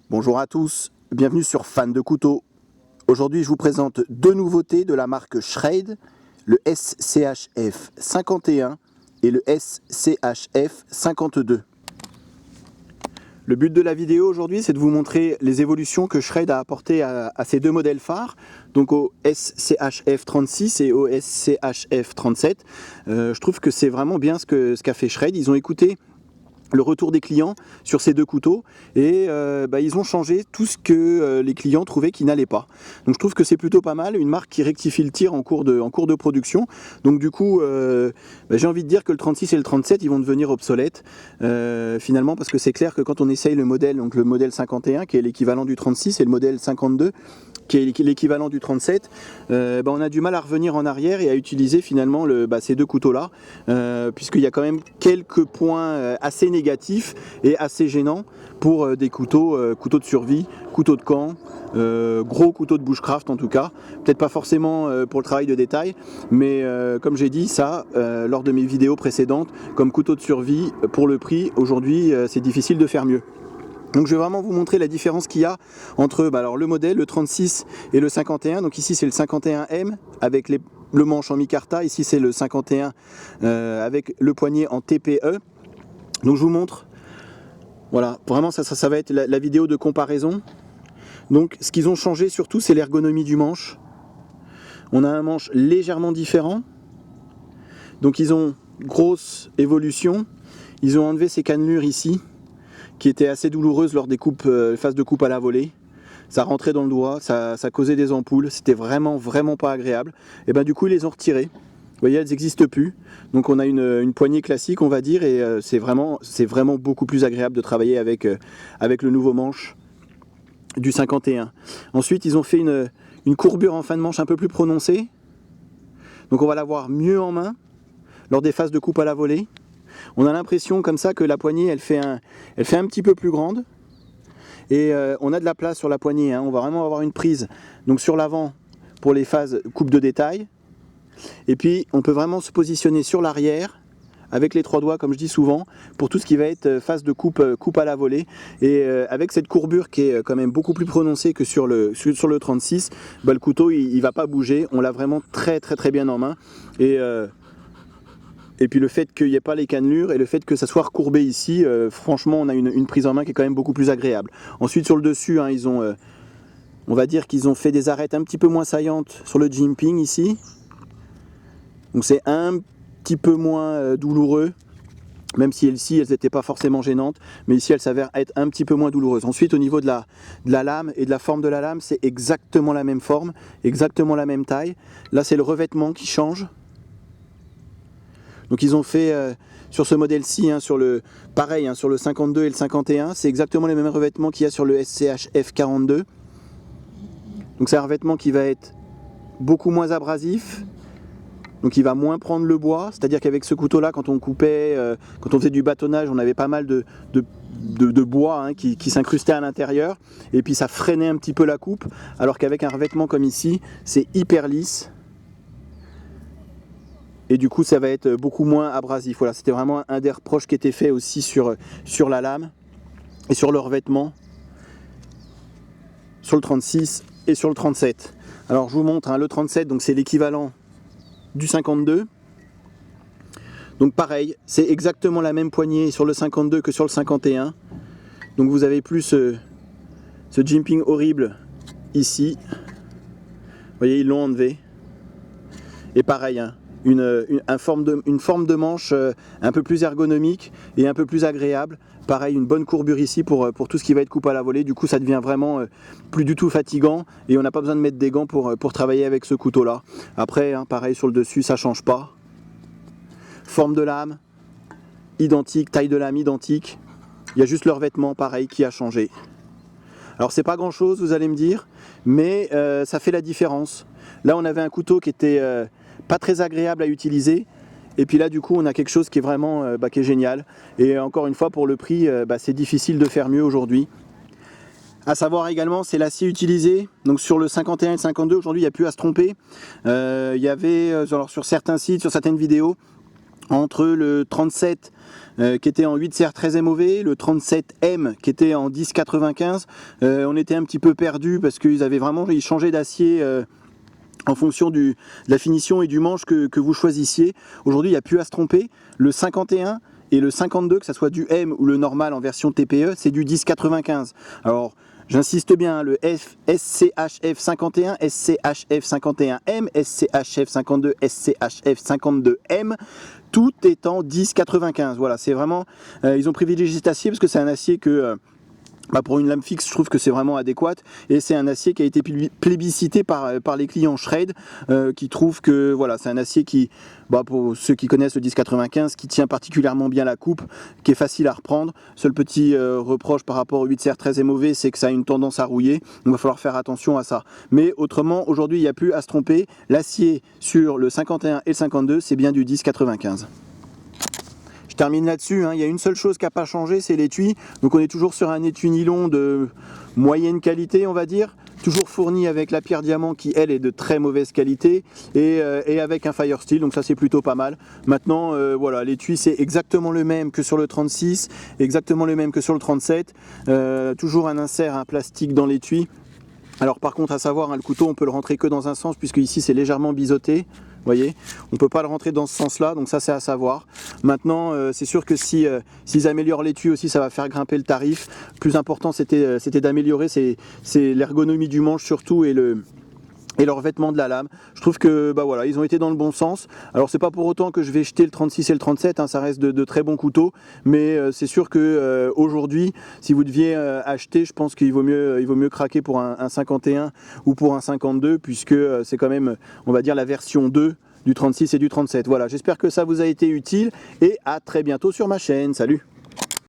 Bonjour à tous, bienvenue sur Fan de couteaux. Aujourd'hui je vous présente deux nouveautés de la marque Schrade, le SCHF 51 et le SCHF 52. Le but de la vidéo aujourd'hui, c'est de vous montrer les évolutions que Schrade a apportées à ces deux modèles phares, donc au SCHF 36 et au SCHF 37. Je trouve que c'est vraiment bien ce qu'a fait Schrade. Ils ont écouté le retour des clients sur ces deux couteaux et ils ont changé tout ce que les clients trouvaient qui n'allait pas. Donc je trouve que c'est plutôt pas mal, une marque qui rectifie le tir en cours de production. Donc du coup j'ai envie de dire que le 36 et le 37 ils vont devenir obsolètes finalement, parce que c'est clair que quand on essaye le modèle, donc le modèle 51 qui est l'équivalent du 36 et le modèle 52 qui est l'équivalent du 37, on a du mal à revenir en arrière et à utiliser finalement ces deux couteaux-là, puisqu'il y a quand même quelques points assez négatifs et assez gênants pour des couteaux de survie, couteaux de camp, gros couteaux de bushcraft en tout cas. Peut-être pas forcément pour le travail de détail, mais comme j'ai dit ça lors de mes vidéos précédentes, comme couteau de survie, pour le prix, aujourd'hui c'est difficile de faire mieux. Donc je vais vraiment vous montrer la différence qu'il y a entre le modèle, le 36 et le 51. Donc ici c'est le 51M avec le manche en micarta, ici c'est le 51 avec le poignet en TPE. Donc je vous montre, voilà, vraiment ça va être la vidéo de comparaison. Donc ce qu'ils ont changé surtout, c'est l'ergonomie du manche. On a un manche légèrement différent. Donc ils ont grosse évolution. Ils ont enlevé ces cannelures ici, qui étaient assez douloureuses lors des phases de coupe à la volée. Ça rentrait dans le doigt, ça causait des ampoules, c'était vraiment pas agréable. Et du coup ils les ont retirées. Vous voyez, elles n'existent plus. Donc on a une poignée classique, on va dire, et c'est vraiment beaucoup plus agréable de travailler avec le nouveau manche du 51. Ensuite ils ont fait une courbure en fin de manche un peu plus prononcée. Donc on va la voir mieux en main lors des phases de coupe à la volée. On a l'impression comme ça que la poignée elle fait un petit peu plus grande et on a de la place sur la poignée, hein. On va vraiment avoir une prise donc sur l'avant pour les phases coupe de détail, et puis on peut vraiment se positionner sur l'arrière avec les trois doigts comme je dis souvent pour tout ce qui va être phase de coupe à la volée, et avec cette courbure qui est quand même beaucoup plus prononcée que sur le 36, le couteau il va pas bouger, on l'a vraiment très bien en main. Et puis le fait qu'il n'y ait pas les cannelures et le fait que ça soit recourbé ici, franchement on a une prise en main qui est quand même beaucoup plus agréable. Ensuite sur le dessus, hein, on va dire qu'ils ont fait des arêtes un petit peu moins saillantes sur le jimping ici. Donc c'est un petit peu moins douloureux, même si ici elles n'étaient pas forcément gênantes, mais ici elles s'avèrent être un petit peu moins douloureuses. Ensuite au niveau de la lame et de la forme de la lame, c'est exactement la même forme, exactement la même taille. Là c'est le revêtement qui change. Donc ils ont fait sur ce modèle-ci, hein, pareil, hein, sur le 52 et le 51, c'est exactement les mêmes revêtements qu'il y a sur le SCHF 42. Donc c'est un revêtement qui va être beaucoup moins abrasif, donc il va moins prendre le bois, c'est-à-dire qu'avec ce couteau-là, quand on coupait, quand on faisait du bâtonnage, on avait pas mal de bois, hein, qui s'incrustait à l'intérieur, et puis ça freinait un petit peu la coupe, alors qu'avec un revêtement comme ici, c'est hyper lisse. Et du coup ça va être beaucoup moins abrasif. Voilà, c'était vraiment un des reproches qui était fait aussi sur la lame et sur le revêtement sur le 36 et sur le 37. Alors je vous montre, hein, le 37, donc c'est l'équivalent du 52. Donc pareil, c'est exactement la même poignée sur le 52 que sur le 51. Donc vous avez plus ce jimping horrible ici. Vous voyez, ils l'ont enlevé. Et pareil, hein, une forme de manche un peu plus ergonomique et un peu plus agréable. Pareil, une bonne courbure ici pour tout ce qui va être coupe à la volée. Du coup ça devient vraiment plus du tout fatigant et on n'a pas besoin de mettre des gants pour travailler avec ce couteau là. Après, hein, pareil sur le dessus, ça change pas. Forme de lame identique, taille de lame identique. Il y a juste le revêtement pareil qui a changé. Alors c'est pas grand chose, vous allez me dire, mais ça fait la différence. Là on avait un couteau qui était pas très agréable à utiliser, et puis là du coup on a quelque chose qui est vraiment qui est génial. Et encore une fois, pour le prix, c'est difficile de faire mieux aujourd'hui. À savoir également, c'est l'acier utilisé. Donc sur le 51 et le 52, aujourd'hui il n'y a plus à se tromper. Il y avait alors, sur certains sites, sur certaines vidéos, entre le 37 qui était en 8 CR13 MOV, le 37M qui était en 10,95. On était un petit peu perdus parce qu'ils avaient vraiment changé d'acier en fonction de la finition et du manche que vous choisissiez. Aujourd'hui, il n'y a plus à se tromper. Le 51 et le 52, que ce soit du M ou le normal en version TPE, c'est du 10,95. Alors, j'insiste bien, le SCHF 51, SCHF 51M, SCHF 52, SCHF 52M, tout est en 10,95. Voilà, c'est vraiment, ils ont privilégié cet acier parce que c'est un acier que pour une lame fixe, je trouve que c'est vraiment adéquat et c'est un acier qui a été plébiscité par les clients Schrade qui trouvent que voilà, c'est un acier qui, pour ceux qui connaissent le 1095, qui tient particulièrement bien la coupe, qui est facile à reprendre. Seul petit reproche par rapport au 8CR13 MOV, c'est que ça a une tendance à rouiller, donc il va falloir faire attention à ça. Mais autrement, aujourd'hui, il n'y a plus à se tromper. L'acier sur le 51 et le 52, c'est bien du 1095. Je termine là-dessus, il y a une seule chose qui n'a pas changé, c'est l'étui. Donc on est toujours sur un étui nylon de moyenne qualité, on va dire, toujours fourni avec la pierre diamant qui elle est de très mauvaise qualité et avec un Firesteel, donc ça c'est plutôt pas mal. Maintenant voilà, l'étui c'est exactement le même que sur le 36, exactement le même que sur le 37, toujours un insert, un plastique dans l'étui. Alors par contre à savoir, le couteau on peut le rentrer que dans un sens puisque ici c'est légèrement biseauté. Vous voyez, on ne peut pas le rentrer dans ce sens-là, donc ça c'est à savoir. Maintenant, c'est sûr que s'ils améliorent l'étui aussi, ça va faire grimper le tarif. Le plus important, c'était d'améliorer l'ergonomie du manche surtout et le revêtement de la lame. Je trouve que voilà, ils ont été dans le bon sens. Alors c'est pas pour autant que je vais jeter le 36 et le 37, ça reste de très bons couteaux, mais c'est sûr que aujourd'hui, si vous deviez acheter, je pense qu'il vaut mieux craquer pour un 51 ou pour un 52, puisque c'est quand même, on va dire, la version 2 du 36 et du 37. Voilà, j'espère que ça vous a été utile et à très bientôt sur ma chaîne. Salut!